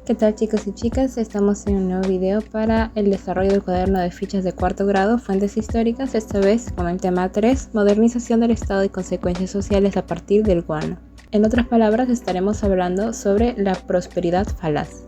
¿Qué tal, chicos y chicas? Estamos en un nuevo video para el desarrollo del cuaderno de fichas de cuarto grado, fuentes históricas, esta vez con el tema 3, modernización del Estado y consecuencias sociales a partir del guano. En otras palabras, estaremos hablando sobre la prosperidad falaz.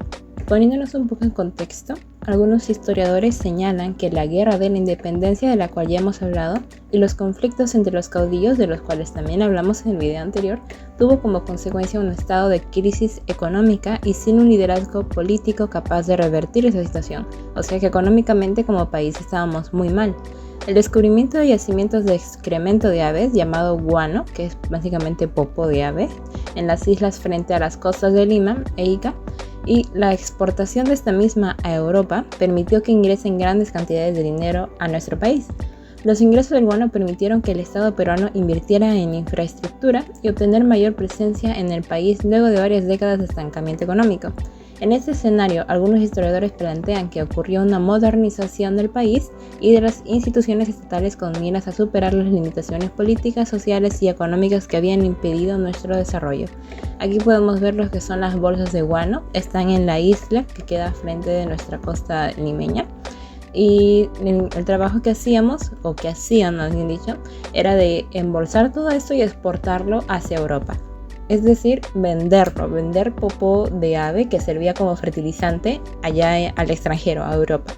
Poniéndonos un poco en contexto, algunos historiadores señalan que la guerra de la independencia, de la cual ya hemos hablado, y los conflictos entre los caudillos, de los cuales también hablamos en el video anterior, tuvo como consecuencia un estado de crisis económica y sin un liderazgo político capaz de revertir esa situación. O sea que económicamente como país estábamos muy mal. El descubrimiento de yacimientos de excremento de aves, llamado guano, que es básicamente popo de ave, en las islas frente a las costas de Lima e Ica, y la exportación de esta misma a Europa permitió que ingresen grandes cantidades de dinero a nuestro país. Los ingresos del guano permitieron que el Estado peruano invirtiera en infraestructura y obtener mayor presencia en el país luego de varias décadas de estancamiento económico. En este escenario, algunos historiadores plantean que ocurrió una modernización del país y de las instituciones estatales con miras a superar las limitaciones políticas, sociales y económicas que habían impedido nuestro desarrollo. Aquí podemos ver lo que son las bolsas de guano, están en la isla que queda frente de nuestra costa limeña. Y el trabajo que hacíamos, o que hacían, más bien dicho, era de embolsar todo esto y exportarlo hacia Europa. Es decir, vender popó de ave que servía como fertilizante allá al extranjero, a Europa.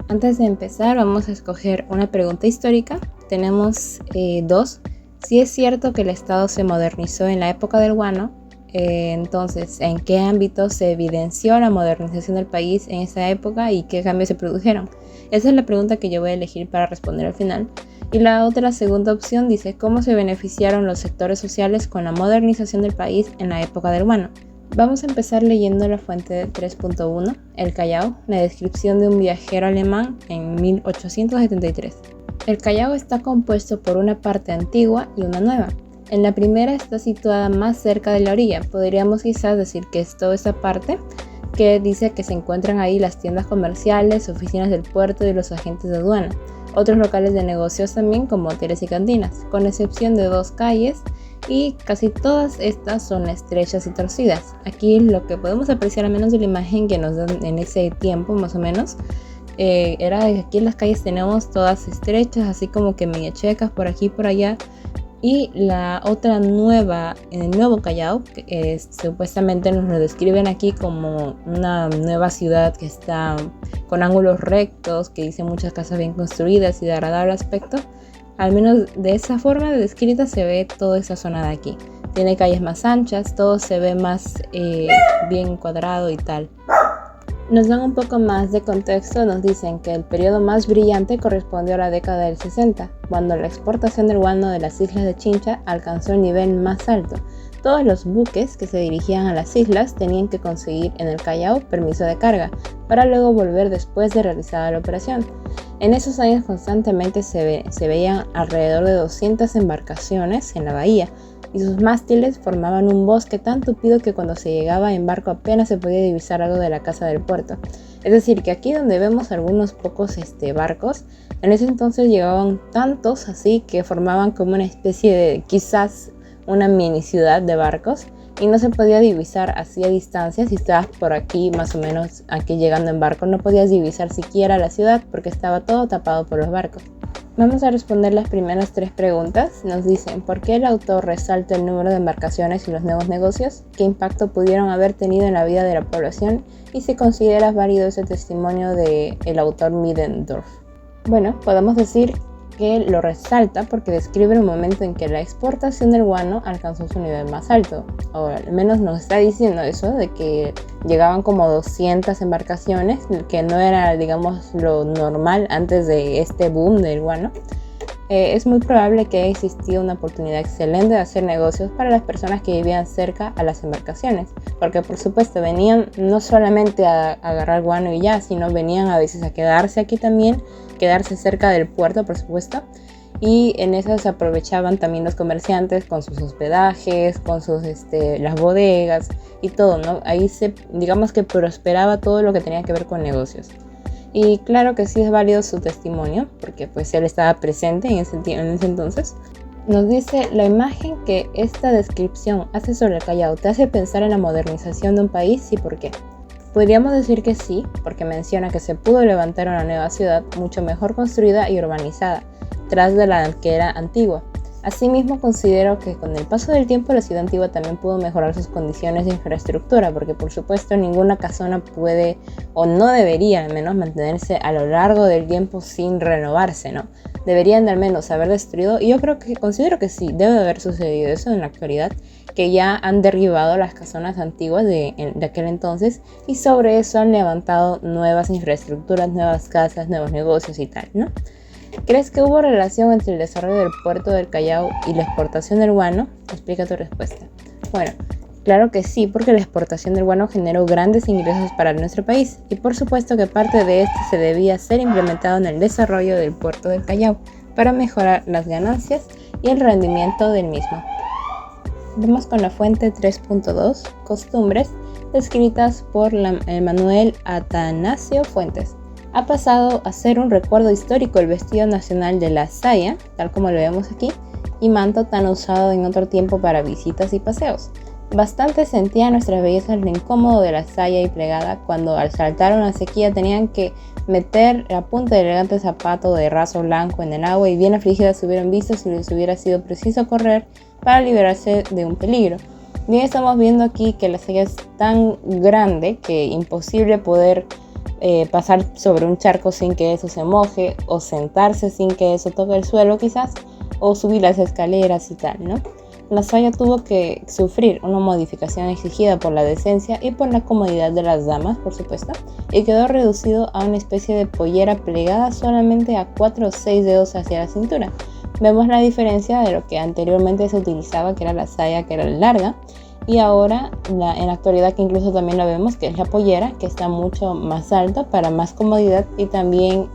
Antes de empezar, vamos a escoger una pregunta histórica. Tenemos dos. Si es cierto que el Estado se modernizó en la época del guano, entonces, ¿en qué ámbito se evidenció la modernización del país en esa época y qué cambios se produjeron? Esa es la pregunta que yo voy a elegir para responder al final. Y la segunda opción dice, ¿cómo se beneficiaron los sectores sociales con la modernización del país en la época del guano? Vamos a empezar leyendo la fuente 3.1, El Callao, la descripción de un viajero alemán en 1873. El Callao está compuesto por una parte antigua y una nueva. En la primera está situada más cerca de la orilla. Podríamos quizás decir que es toda esa parte que dice que se encuentran ahí las tiendas comerciales, oficinas del puerto y los agentes de aduana. Otros locales de negocios también, como hoteles y cantinas, con excepción de 2 calles, y casi todas estas son estrechas y torcidas. Aquí lo que podemos apreciar, al menos de la imagen que nos dan en ese tiempo más o menos, era que aquí en las calles tenemos todas estrechas, así como que medio checas por aquí y por allá. Y la otra nueva, en el nuevo Callao, que supuestamente nos lo describen aquí como una nueva ciudad que está con ángulos rectos, que dice muchas casas bien construidas y de agradable aspecto. Al menos de esa forma de descrita se ve toda esa zona de aquí. Tiene calles más anchas, todo se ve más bien cuadrado y tal. Nos dan un poco más de contexto, nos dicen que el periodo más brillante correspondió a la década del 60, cuando la exportación del guano de las islas de Chincha alcanzó el nivel más alto. Todos los buques que se dirigían a las islas tenían que conseguir en el Callao permiso de carga, para luego volver después de realizada la operación. En esos años constantemente se veían alrededor de 200 embarcaciones en la bahía, y sus mástiles formaban un bosque tan tupido que cuando se llegaba en barco apenas se podía divisar algo de la casa del puerto. Es decir, que aquí donde vemos algunos pocos barcos, en ese entonces llegaban tantos así que formaban como una especie de, quizás una mini ciudad de barcos, y no se podía divisar así a distancia. Si estabas por aquí, más o menos aquí llegando en barco, no podías divisar siquiera la ciudad porque estaba todo tapado por los barcos. Vamos a responder las primeras 3 preguntas. Nos dicen, ¿por qué el autor resalta el número de embarcaciones y los nuevos negocios? ¿Qué impacto pudieron haber tenido en la vida de la población? Y si consideras válido ese testimonio del autor Middendorf. Bueno, podemos decir que lo resalta porque describe el momento en que la exportación del guano alcanzó su nivel más alto. O al menos nos está diciendo eso, de que llegaban como 200 embarcaciones, que no era, digamos, lo normal antes de este boom del guano. Es muy probable que haya existido una oportunidad excelente de hacer negocios para las personas que vivían cerca a las embarcaciones, porque por supuesto venían no solamente a agarrar guano y ya, sino venían a veces a quedarse aquí también, quedarse cerca del puerto, por supuesto, y en eso se aprovechaban también los comerciantes con sus hospedajes, con sus las bodegas y todo, ¿no? Ahí digamos que prosperaba todo lo que tenía que ver con negocios. Y claro que sí es válido su testimonio, porque pues él estaba presente en ese entonces. Nos dice, la imagen que esta descripción hace sobre el Callao te hace pensar en la modernización de un país y por qué. Podríamos decir que sí, porque menciona que se pudo levantar una nueva ciudad mucho mejor construida y urbanizada, tras de la que era antigua. Asimismo, considero que con el paso del tiempo la ciudad antigua también pudo mejorar sus condiciones de infraestructura, porque por supuesto ninguna casona puede o no debería al menos mantenerse a lo largo del tiempo sin renovarse, ¿no? Deberían de al menos haber destruido, y yo considero que sí, debe de haber sucedido eso en la actualidad, que ya han derribado las casonas antiguas de aquel entonces y sobre eso han levantado nuevas infraestructuras, nuevas casas, nuevos negocios y tal, ¿no? ¿Crees que hubo relación entre el desarrollo del puerto del Callao y la exportación del guano? Explica tu respuesta. Bueno, claro que sí, porque la exportación del guano generó grandes ingresos para nuestro país y por supuesto que parte de este se debía ser implementado en el desarrollo del puerto del Callao para mejorar las ganancias y el rendimiento del mismo. Vamos con la fuente 3.2, costumbres, descritas por Manuel Atanasio Fuentes. Ha pasado a ser un recuerdo histórico el vestido nacional de la saya, tal como lo vemos aquí, y manto tan usado en otro tiempo para visitas y paseos. Bastante sentía nuestras bellezas lo incómodo de la saya y plegada cuando al saltar una sequía tenían que meter la punta del elegante zapato de raso blanco en el agua y bien afligidas se hubieran visto si les hubiera sido preciso correr para liberarse de un peligro. Bien, estamos viendo aquí que la saya es tan grande que imposible poder pasar sobre un charco sin que eso se moje, o sentarse sin que eso toque el suelo quizás, o subir las escaleras y tal, ¿no? La saya tuvo que sufrir una modificación exigida por la decencia y por la comodidad de las damas, por supuesto, y quedó reducido a una especie de pollera plegada solamente a 4 o 6 dedos hacia la cintura. Vemos la diferencia de lo que anteriormente se utilizaba, que era la saya, que era larga, y ahora en la actualidad, que incluso también lo vemos, que es la pollera, que está mucho más alta para más comodidad. Y también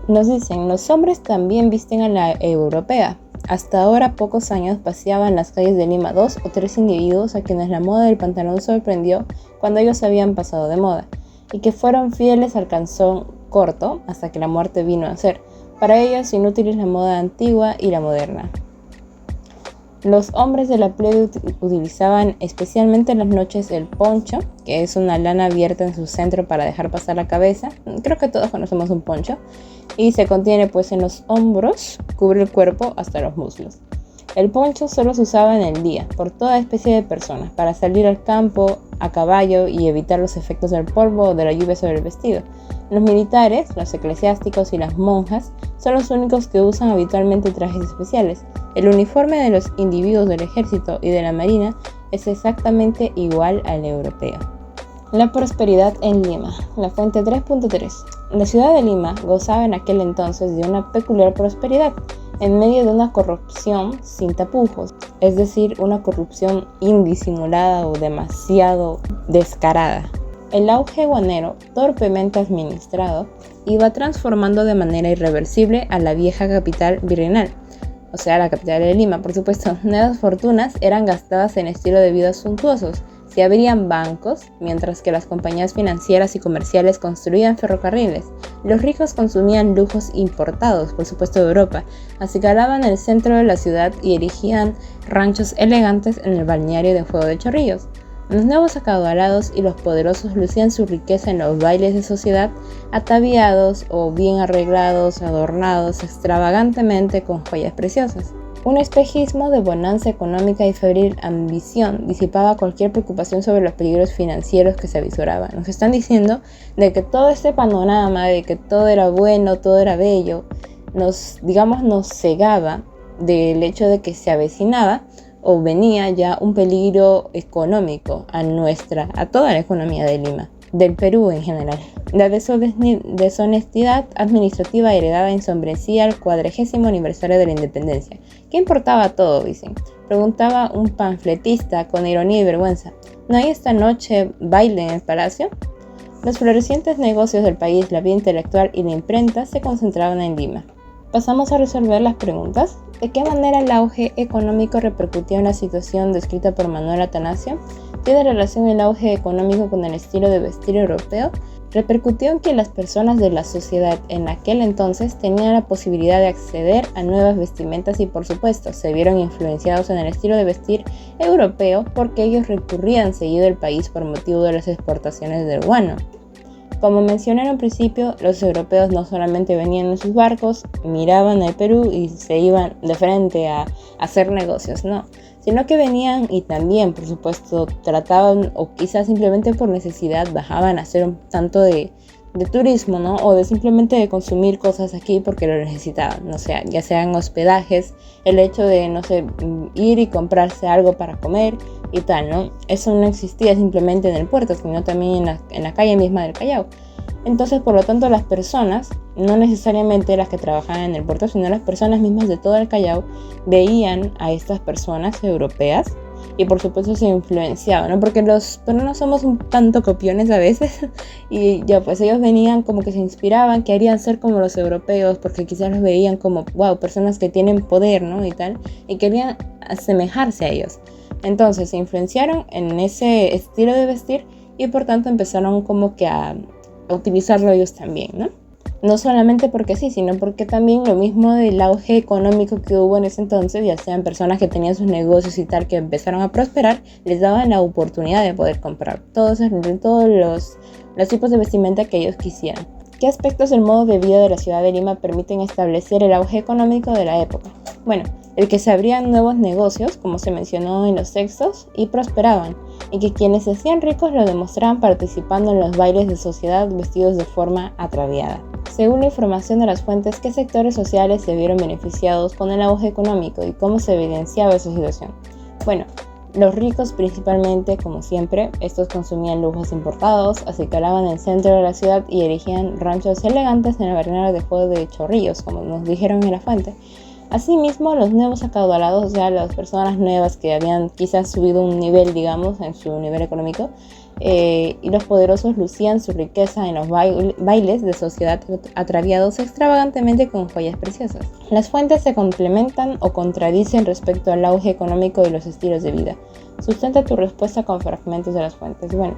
nos dicen, los hombres también visten a la europea. Hasta ahora, pocos años, paseaban en las calles de Lima 2 o 3 individuos a quienes la moda del pantalón sorprendió cuando ellos habían pasado de moda, y que fueron fieles al calzón corto hasta que la muerte vino a ser. Para ellos inútiles la moda antigua y la moderna. Los hombres de la plebe utilizaban especialmente en las noches el poncho, que es una lana abierta en su centro para dejar pasar la cabeza. Creo que todos conocemos un poncho. Y se contiene pues en los hombros, cubre el cuerpo hasta los muslos. El poncho solo se usaba en el día, por toda especie de personas, para salir al campo, a caballo y evitar los efectos del polvo o de la lluvia sobre el vestido. Los militares, los eclesiásticos y las monjas son los únicos que usan habitualmente trajes especiales. El uniforme de los individuos del ejército y de la marina es exactamente igual al europeo. La prosperidad en Lima. La fuente 3.3. La ciudad de Lima gozaba en aquel entonces de una peculiar prosperidad, en medio de una corrupción sin tapujos, es decir, una corrupción indisimulada o demasiado descarada. El auge guanero, torpemente administrado, iba transformando de manera irreversible a la vieja capital virreinal, o sea, la capital de Lima, por supuesto. Nuevas fortunas eran gastadas en estilo de vida suntuosos. Se abrían bancos, mientras que las compañías financieras y comerciales construían ferrocarriles. Los ricos consumían lujos importados, por supuesto de Europa, acicalaban el centro de la ciudad y erigían ranchos elegantes en el balneario de Fuego de Chorrillos. Los nuevos acaudalados y los poderosos lucían su riqueza en los bailes de sociedad, ataviados o bien arreglados, adornados extravagantemente con joyas preciosas. Un espejismo de bonanza económica y febril ambición disipaba cualquier preocupación sobre los peligros financieros que se avisoraban. Nos están diciendo de que todo este panorama, de que todo era bueno, todo era bello, nos cegaba del hecho de que se avecinaba o venía ya un peligro económico a toda la economía de Lima, del Perú en general. La deshonestidad administrativa heredada ensombrecía el 40º aniversario de la independencia. ¿Qué importaba todo?, dicen. Preguntaba un panfletista con ironía y vergüenza. ¿No hay esta noche baile en el palacio? Los florecientes negocios del país, la vida intelectual y la imprenta se concentraban en Lima. Pasamos a resolver las preguntas. ¿De qué manera el auge económico repercutió en la situación descrita por Manuel Atanasio? ¿Tiene relación el auge económico con el estilo de vestir europeo? Repercutió en que las personas de la sociedad en aquel entonces tenían la posibilidad de acceder a nuevas vestimentas y, por supuesto, se vieron influenciados en el estilo de vestir europeo porque ellos recurrían seguido al país por motivo de las exportaciones del guano. Como mencioné en un principio, los europeos no solamente venían en sus barcos, miraban el Perú y se iban de frente a hacer negocios, no, sino que venían y también, por supuesto, trataban o quizás simplemente por necesidad bajaban a hacer un tanto de turismo, ¿no? O de simplemente de consumir cosas aquí porque lo necesitaban, no sé, ya sean hospedajes, el hecho de, no sé, ir y comprarse algo para comer y tal, ¿no? Eso no existía simplemente en el puerto, sino también en la calle misma del Callao. Entonces, por lo tanto, las personas, no necesariamente las que trabajaban en el puerto, sino las personas mismas de todo el Callao, veían a estas personas europeas y por supuesto se influenciaban, ¿no? Porque los peruanos somos un tanto copiones a veces y ya pues ellos venían como que se inspiraban, querían ser como los europeos porque quizás los veían como, wow, personas que tienen poder, ¿no? Y tal, y querían asemejarse a ellos. Entonces se influenciaron en ese estilo de vestir y por tanto empezaron como que a utilizarlo ellos también, ¿no? No solamente porque sí, sino porque también lo mismo del auge económico que hubo en ese entonces, ya sean personas que tenían sus negocios y tal, que empezaron a prosperar, les daban la oportunidad de poder comprar todos los tipos de vestimenta que ellos quisieran. ¿Qué aspectos del modo de vida de la ciudad de Lima permiten establecer el auge económico de la época? Bueno, el que se abrían nuevos negocios, como se mencionó en los textos, y prosperaban, y que quienes se hacían ricos lo demostraban participando en los bailes de sociedad vestidos de forma ataviada. Según la información de las fuentes, ¿qué sectores sociales se vieron beneficiados con el auge económico y cómo se evidenciaba esa situación? Bueno, los ricos principalmente, como siempre, estos consumían lujos importados, acicalaban el centro de la ciudad y erigían ranchos elegantes en el balneario de Juego de Chorrillos, como nos dijeron en la fuente. Asimismo, los nuevos acaudalados, o sea, las personas nuevas que habían quizás subido un nivel, digamos, en su nivel económico, y los poderosos lucían su riqueza en los bailes de sociedad atraviados extravagantemente con joyas preciosas. Las fuentes se complementan o contradicen respecto al auge económico y los estilos de vida. Sustenta tu respuesta con fragmentos de las fuentes. Bueno,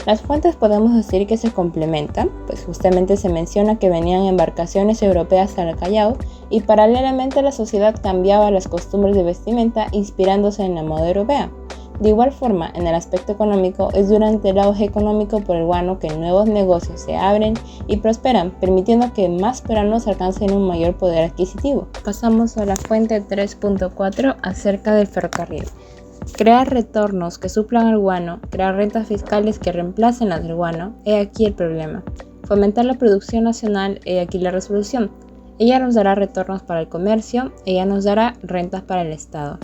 las fuentes podemos decir que se complementan, pues justamente se menciona que venían embarcaciones europeas al Callao y paralelamente la sociedad cambiaba las costumbres de vestimenta inspirándose en la moda europea. De igual forma, en el aspecto económico, es durante el auge económico por el guano que nuevos negocios se abren y prosperan, permitiendo que más peruanos alcancen un mayor poder adquisitivo. Pasamos a la fuente 3.4 acerca del ferrocarril. Crear retornos que suplan al guano, crear rentas fiscales que reemplacen las del guano, he aquí el problema. Fomentar la producción nacional, he aquí la resolución. Ella nos dará retornos para el comercio, ella nos dará rentas para el Estado.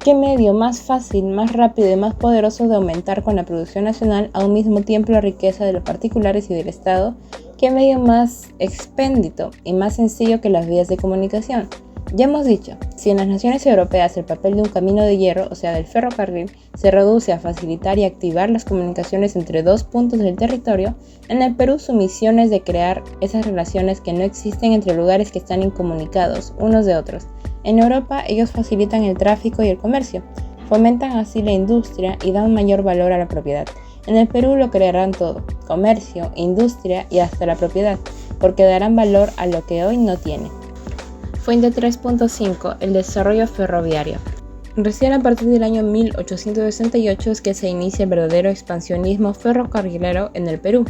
¿Qué medio más fácil, más rápido y más poderoso de aumentar con la producción nacional a un mismo tiempo la riqueza de los particulares y del Estado? ¿Qué medio más expéndito y más sencillo que las vías de comunicación? Ya hemos dicho, si en las naciones europeas el papel de un camino de hierro, o sea del ferrocarril, se reduce a facilitar y activar las comunicaciones entre dos puntos del territorio, en el Perú su misión es de crear esas relaciones que no existen entre lugares que están incomunicados unos de otros. En Europa ellos facilitan el tráfico y el comercio, fomentan así la industria y dan mayor valor a la propiedad. En el Perú lo crearán todo, comercio, industria y hasta la propiedad, porque darán valor a lo que hoy no tiene. Fuente 3.5. El desarrollo ferroviario. Recién a partir del año 1868 es que se inicia el verdadero expansionismo ferrocarrilero en el Perú.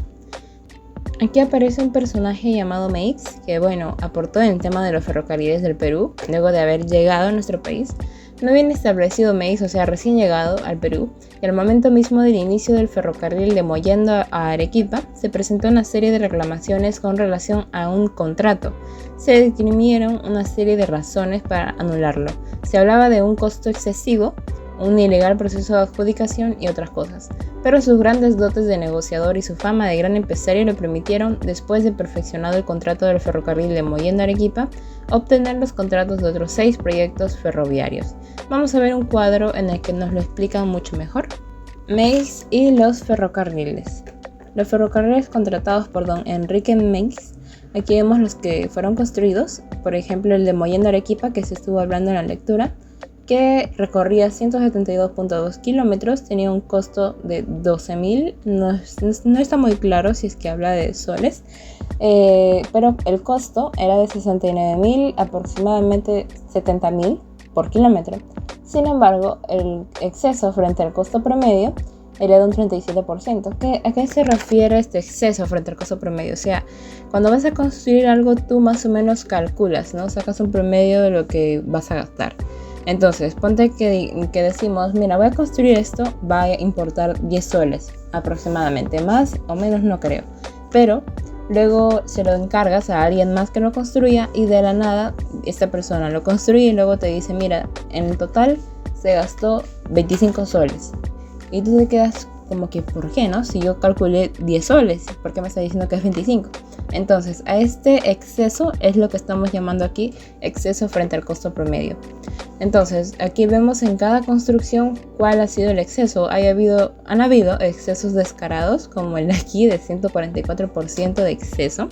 Aquí aparece un personaje llamado Meix, que aportó en el tema de los ferrocarriles del Perú, luego de haber llegado a nuestro país. No bien establecido Meix, o sea, recién llegado al Perú, y al momento mismo del inicio del ferrocarril de Mollendo a Arequipa, se presentó una serie de reclamaciones con relación a un contrato. Se dirimieron una serie de razones para anularlo. Se hablaba de un costo excesivo, un ilegal proceso de adjudicación y otras cosas, pero sus grandes dotes de negociador y su fama de gran empresario le permitieron, después de perfeccionado el contrato del ferrocarril de Mollendo a Arequipa, obtener los contratos de otros 6 proyectos ferroviarios. Vamos a ver un cuadro en el que nos lo explican mucho mejor. Meix y los ferrocarriles. Los ferrocarriles contratados por don Enrique Meix. Aquí vemos los que fueron construidos, por ejemplo el de Mollendo a Arequipa que se estuvo hablando en la lectura. que recorría 172.2 kilómetros, tenía un costo de 12.000, no está muy claro si es que habla de soles, pero el costo era de 69.000, aproximadamente 70.000 por kilómetro. Sin embargo, el exceso frente al costo promedio era de un 37%. ¿A qué se refiere este exceso frente al costo promedio? O sea, cuando vas a construir algo, tú más o menos calculas, ¿no? Sacas un promedio de lo que vas a gastar. Entonces, ponte que decimos, mira, voy a construir esto, va a importar 10 soles aproximadamente, más o menos no creo. Pero luego se lo encargas a alguien más que lo construya y de la nada esta persona lo construye y luego te dice, mira, en total se gastó 25 soles. Y tú te quedas como que, ¿por qué no? Si yo calculé 10 soles, ¿por qué me está diciendo que es 25? Entonces, a este exceso es lo que estamos llamando aquí exceso frente al costo promedio. Entonces, aquí vemos en cada construcción cuál ha sido el exceso. Han habido excesos descarados, como el de aquí de 144% de exceso,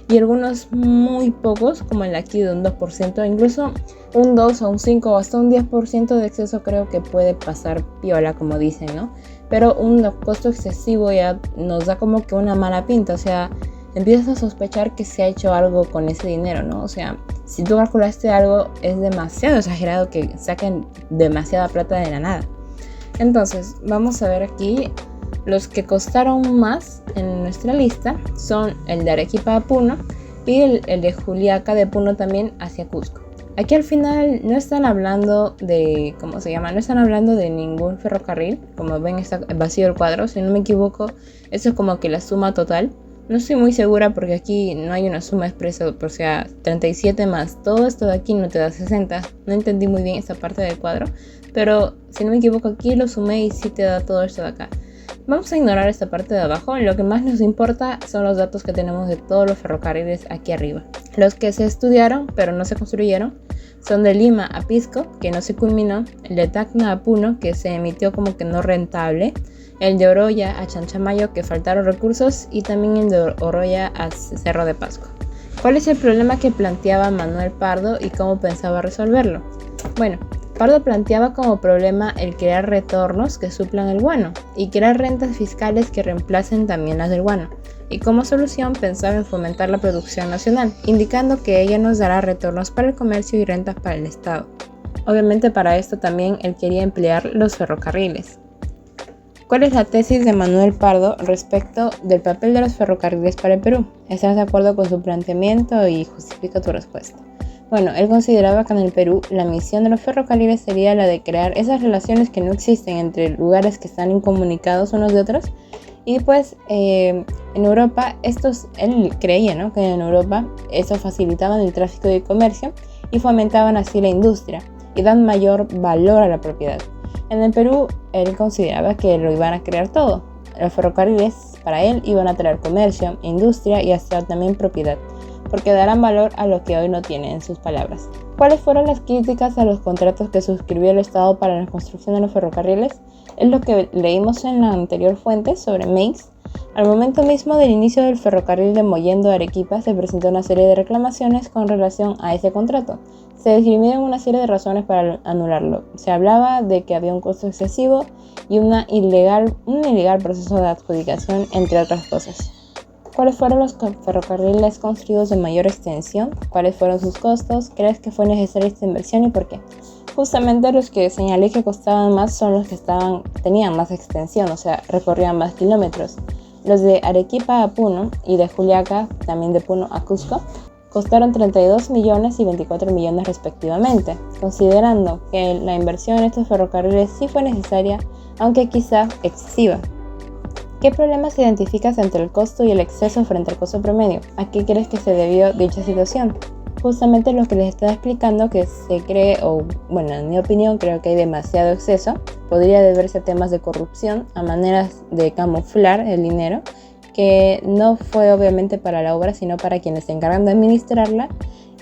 y algunos muy pocos, como el de aquí de un 2%, incluso un 2 o un 5 o hasta un 10% de exceso creo que puede pasar piola, como dicen, ¿no? Pero un costo excesivo ya nos da como que una mala pinta, o sea, empiezas a sospechar que se ha hecho algo con ese dinero, ¿no? O sea, si tú calculaste algo, es demasiado exagerado que saquen demasiada plata de la nada. Entonces, vamos a ver aquí. Los que costaron más en nuestra lista son el de Arequipa a Puno y el de Juliaca de Puno también hacia Cusco. Aquí al final no están hablando de, ¿cómo se llama? No están hablando de ningún ferrocarril. Como ven, está vacío el cuadro. Si no me equivoco, eso es como que la suma total. No estoy muy segura porque aquí no hay una suma expresa, o sea, 37 más todo esto de aquí no te da 60. No entendí muy bien esta parte del cuadro, pero si no me equivoco aquí lo sumé y sí te da todo esto de acá. Vamos a ignorar esta parte de abajo. Lo que más nos importa son los datos que tenemos de todos los ferrocarriles aquí arriba. Los que se estudiaron pero no se construyeron son de Lima a Pisco, que no se culminó, el de Tacna a Puno, que se emitió como que no rentable, el de Oroya a Chanchamayo, que faltaron recursos, y también el de Oroya a Cerro de Pasco. ¿Cuál es el problema que planteaba Manuel Pardo y cómo pensaba resolverlo? Bueno, Pardo planteaba como problema el crear retornos que suplan el guano y crear rentas fiscales que reemplacen también las del guano. Y como solución pensaba en fomentar la producción nacional, indicando que ella nos dará retornos para el comercio y rentas para el Estado. Obviamente para esto también él quería emplear los ferrocarriles. ¿Cuál es la tesis de Manuel Pardo respecto del papel de los ferrocarriles para el Perú? ¿Estás de acuerdo con su planteamiento y justifica tu respuesta? Bueno, él consideraba que en el Perú la misión de los ferrocarriles sería la de crear esas relaciones que no existen entre lugares que están incomunicados unos de otros. Y pues en Europa, él creía, ¿no?, que en Europa eso facilitaban el tráfico y el comercio y fomentaban así la industria y dan mayor valor a la propiedad. En el Perú, él consideraba que lo iban a crear todo. Los ferrocarriles, para él, iban a traer comercio, industria y hasta también propiedad, porque darán valor a lo que hoy no tiene, en sus palabras. ¿Cuáles fueron las críticas a los contratos que suscribió el Estado para la construcción de los ferrocarriles? Es lo que leímos en la anterior fuente sobre Meix. Al momento mismo del inicio del ferrocarril de Mollendo a Arequipa se presentó una serie de reclamaciones con relación a ese contrato. Se esgrimieron una serie de razones para anularlo. Se hablaba de que había un costo excesivo y un ilegal proceso de adjudicación, entre otras cosas. ¿Cuáles fueron los ferrocarriles construidos de mayor extensión? ¿Cuáles fueron sus costos? ¿Crees que fue necesaria esta inversión y por qué? Justamente los que señalé que costaban más son los que tenían más extensión, o sea, recorrían más kilómetros. Los de Arequipa a Puno y de Juliaca, también de Puno a Cusco, costaron 32 millones y 24 millones respectivamente, considerando que la inversión en estos ferrocarriles sí fue necesaria, aunque quizá excesiva. ¿Qué problemas identificas entre el costo y el exceso frente al costo promedio? ¿A qué crees que se debió dicha situación? Justamente lo que les estaba explicando, que se cree, o bueno, en mi opinión creo que hay demasiado exceso, podría deberse a temas de corrupción, a maneras de camuflar el dinero, que no fue obviamente para la obra, sino para quienes se encargan de administrarla,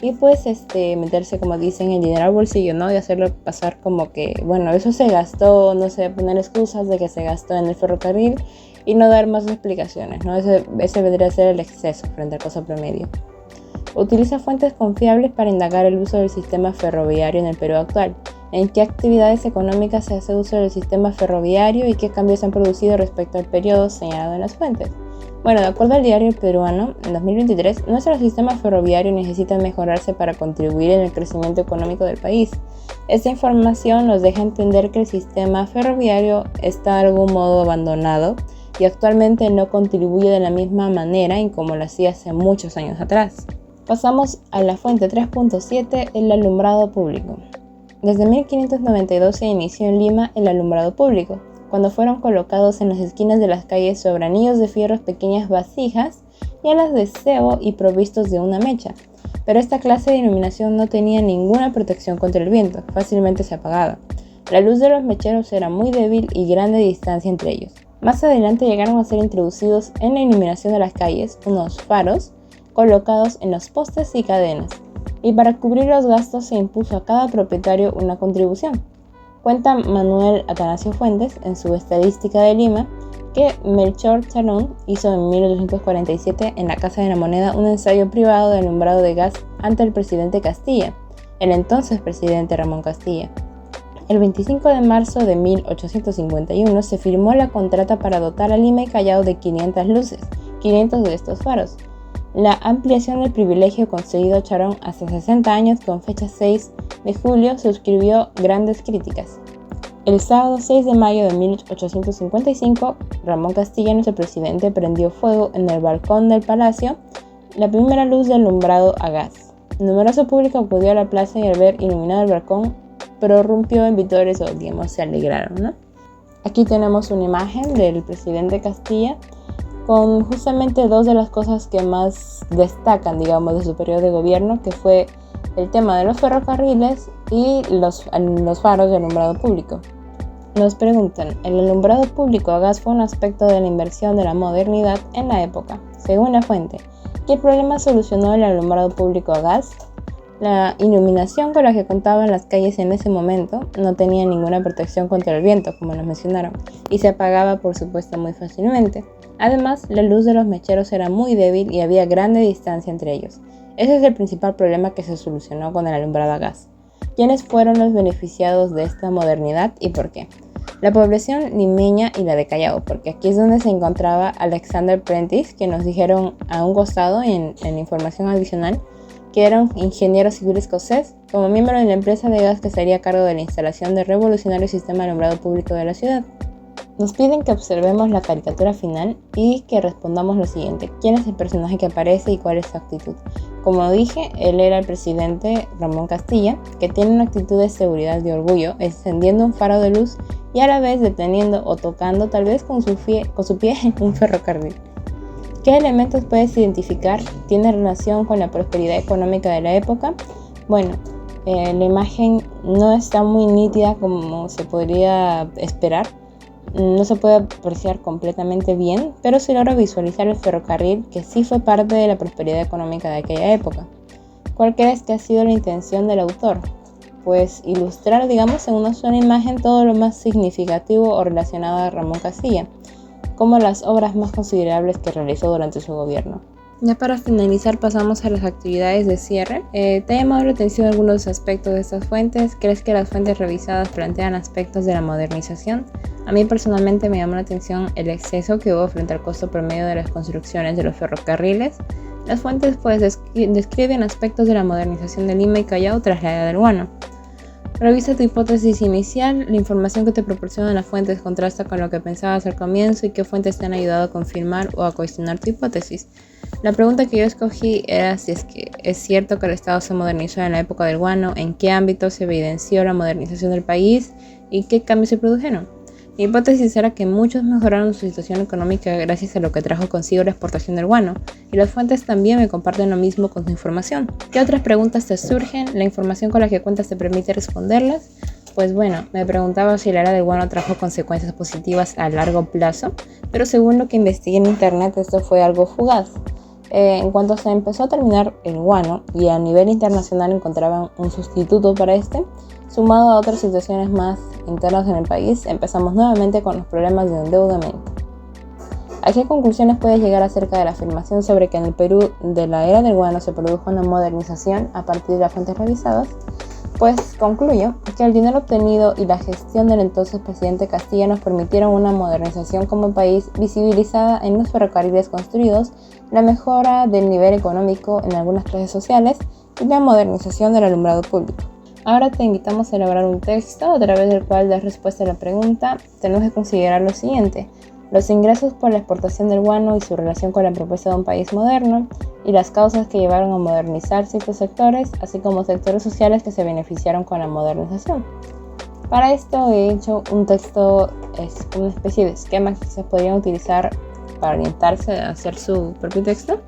y pues meterse, como dicen, el dinero al bolsillo, ¿no? Y hacerlo pasar como que, bueno, eso se gastó, no sé, poner excusas de que se gastó en el ferrocarril y no dar más explicaciones, ¿no? Ese vendría a ser el exceso frente al costo promedio. Utiliza fuentes confiables para indagar el uso del sistema ferroviario en el Perú actual. en qué actividades económicas se hace uso del sistema ferroviario y qué cambios se han producido respecto al periodo señalado en las fuentes. Bueno, de acuerdo al diario peruano, en 2023, nuestro sistema ferroviario necesita mejorarse para contribuir en el crecimiento económico del país. Esta información nos deja entender que el sistema ferroviario está de algún modo abandonado y actualmente no contribuye de la misma manera en como lo hacía hace muchos años atrás. Pasamos a la fuente 3.7, el alumbrado público. Desde 1592 se inició en Lima el alumbrado público, cuando fueron colocados en las esquinas de las calles sobre anillos de fierro pequeñas vasijas llenas de cebo y provistos de una mecha. Pero esta clase de iluminación no tenía ninguna protección contra el viento, fácilmente se apagaba. La luz de los mecheros era muy débil y grande distancia entre ellos. Más adelante llegaron a ser introducidos en la iluminación de las calles unos faros colocados en los postes y cadenas, y para cubrir los gastos se impuso a cada propietario una contribución. Cuenta Manuel Atanasio Fuentes en su Estadística de Lima que Melchor Charón hizo en 1847 en la Casa de la Moneda un ensayo privado de alumbrado de gas ante el presidente Castilla, el entonces presidente Ramón Castilla. El 25 de marzo de 1851 se firmó la contrata para dotar a Lima y Callao de 500 luces, 500 de estos faros. La ampliación del privilegio concedido a Charón hasta 60 años con fecha 6 de julio suscribió grandes críticas. El sábado 6 de mayo de 1855, Ramón Castilla, nuestro presidente, prendió fuego en el balcón del palacio la primera luz de alumbrado a gas. Numeroso público acudió a la plaza y al ver iluminado el balcón, prorrumpió en vítores o se alegraron, ¿no? Aquí tenemos una imagen del presidente Castilla con justamente dos de las cosas que más destacan, de su periodo de gobierno, que fue el tema de los ferrocarriles y los faros de alumbrado público. Nos preguntan, ¿el alumbrado público a gas fue un aspecto de la inversión de la modernidad en la época? Según la fuente, ¿qué problema solucionó el alumbrado público a gas? La iluminación con la que contaban las calles en ese momento no tenía ninguna protección contra el viento, como nos mencionaron, y se apagaba, por supuesto, muy fácilmente. Además, la luz de los mecheros era muy débil y había grande distancia entre ellos. Ese es el principal problema que se solucionó con el alumbrado a gas. ¿Quiénes fueron los beneficiados de esta modernidad y por qué? La población limeña y la de Callao, porque aquí es donde se encontraba Alexander Prentice, que nos dijeron a un costado en información adicional, que era un ingeniero civil escocés, como miembro de la empresa de gas que se haría cargo de la instalación del revolucionario sistema de alumbrado público de la ciudad. Nos piden que observemos la caricatura final y que respondamos lo siguiente: ¿quién es el personaje que aparece y cuál es su actitud? Como dije, él era el presidente Ramón Castilla, que tiene una actitud de seguridad y orgullo, encendiendo un faro de luz y a la vez deteniendo o tocando tal vez con su pie un ferrocarril. ¿Qué elementos puedes identificar? ¿Tiene relación con la prosperidad económica de la época? Bueno, la imagen no está muy nítida como se podría esperar. No se puede apreciar completamente bien, pero se logra visualizar el ferrocarril, que sí fue parte de la prosperidad económica de aquella época. ¿Cuál crees que ha sido la intención del autor? Pues ilustrar, en una sola imagen todo lo más significativo o relacionado a Ramón Castilla, como las obras más considerables que realizó durante su gobierno. Ya para finalizar pasamos a las actividades de cierre. ¿Te ha llamado la atención algunos aspectos de estas fuentes? ¿Crees que las fuentes revisadas plantean aspectos de la modernización? A mí personalmente me llamó la atención el exceso que hubo frente al costo promedio de las construcciones de los ferrocarriles. Las fuentes describen aspectos de la modernización de Lima y Callao tras la era del guano. Revisa tu hipótesis inicial, la información que te proporcionan las fuentes contrasta con lo que pensabas al comienzo y qué fuentes te han ayudado a confirmar o a cuestionar tu hipótesis. La pregunta que yo escogí era si es que es cierto que el Estado se modernizó en la época del guano, en qué ámbito se evidenció la modernización del país y qué cambios se produjeron. Mi hipótesis era que muchos mejoraron su situación económica gracias a lo que trajo consigo la exportación del guano, y las fuentes también me comparten lo mismo con su información. ¿Qué otras preguntas te surgen? ¿La información con la que cuentas te permite responderlas? Pues bueno, me preguntaba si la era del guano trajo consecuencias positivas a largo plazo, pero según lo que investigué en internet esto fue algo fugaz. En cuanto se empezó a terminar el guano y a nivel internacional encontraban un sustituto para este, sumado a otras situaciones más internas en el país, empezamos nuevamente con los problemas de endeudamiento. ¿A qué conclusiones puedes llegar acerca de la afirmación sobre que en el Perú de la era del guano se produjo una modernización a partir de las fuentes revisadas? Pues concluyo que el dinero obtenido y la gestión del entonces presidente Castilla nos permitieron una modernización como país visibilizada en los ferrocarriles construidos, la mejora del nivel económico en algunas clases sociales y la modernización del alumbrado público. Ahora te invitamos a elaborar un texto a través del cual das respuesta a la pregunta. Tenemos que considerar lo siguiente: los ingresos por la exportación del guano y su relación con la propuesta de un país moderno, y las causas que llevaron a modernizar ciertos sectores, así como sectores sociales que se beneficiaron con la modernización. Para esto he hecho un texto, es una especie de esquema que se podrían utilizar para orientarse a hacer su propio texto.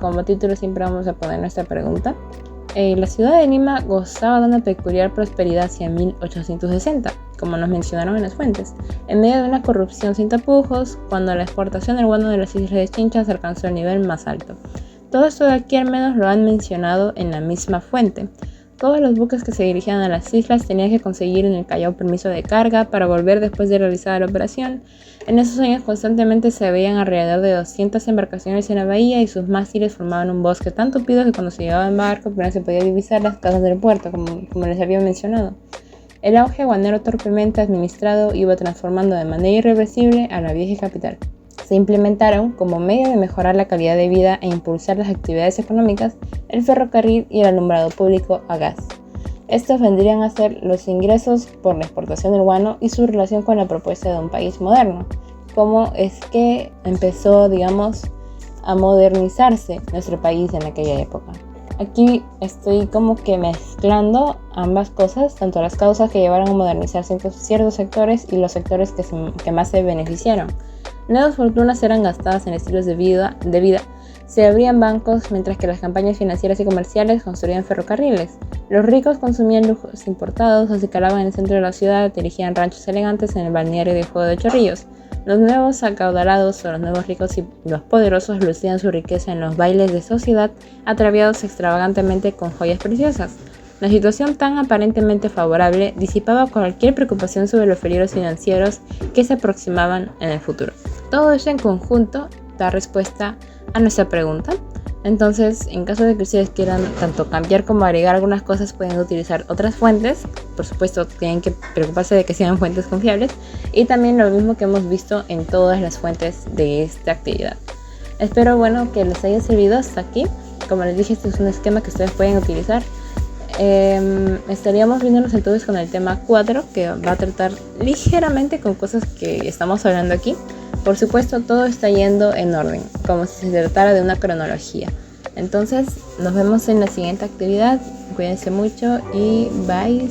Como título siempre vamos a poner nuestra pregunta. La ciudad de Lima gozaba de una peculiar prosperidad hacia 1860, como nos mencionaron en las fuentes, en medio de una corrupción sin tapujos, cuando la exportación del guano de las islas de Chinchas alcanzó el nivel más alto. Todo esto de aquí al menos lo han mencionado en la misma fuente. Todos los buques que se dirigían a las islas tenían que conseguir en el Callao permiso de carga para volver después de realizada la operación. En esos años constantemente se veían alrededor de 200 embarcaciones en la bahía y sus mástiles formaban un bosque tan tupido que cuando se llegaba en barco apenas se podía divisar las casas del puerto, como les había mencionado. El auge guanero torpemente administrado iba transformando de manera irreversible a la vieja capital. Se implementaron, como medio de mejorar la calidad de vida e impulsar las actividades económicas, el ferrocarril y el alumbrado público a gas. Estos vendrían a ser los ingresos por la exportación del guano y su relación con la propuesta de un país moderno. Cómo es que empezó, a modernizarse nuestro país en aquella época. Aquí estoy como que mezclando ambas cosas, tanto las causas que llevaron a modernizar ciertos sectores y los sectores que más se beneficiaron. Nuevas fortunas eran gastadas en estilos de vida, se abrían bancos mientras que las campañas financieras y comerciales construían ferrocarriles. Los ricos consumían lujos importados, acicalaban en el centro de la ciudad, dirigían ranchos elegantes en el balneario de Juego de Chorrillos. Los nuevos acaudalados o los nuevos ricos y los poderosos lucían su riqueza en los bailes de sociedad, ataviados extravagantemente con joyas preciosas. La situación tan aparentemente favorable disipaba cualquier preocupación sobre los peligros financieros que se aproximaban en el futuro. Todo eso en conjunto da respuesta a nuestra pregunta. Entonces, en caso de que ustedes quieran tanto cambiar como agregar algunas cosas, pueden utilizar otras fuentes. Por supuesto, tienen que preocuparse de que sean fuentes confiables. Y también lo mismo que hemos visto en todas las fuentes de esta actividad. Espero, que les haya servido hasta aquí. Como les dije, este es un esquema que ustedes pueden utilizar. Estaríamos viéndonos entonces con el tema 4, que va a tratar ligeramente con cosas que estamos hablando aquí. Por supuesto, todo está yendo en orden, como si se tratara de una cronología. Entonces, nos vemos en la siguiente actividad. Cuídense mucho y bye.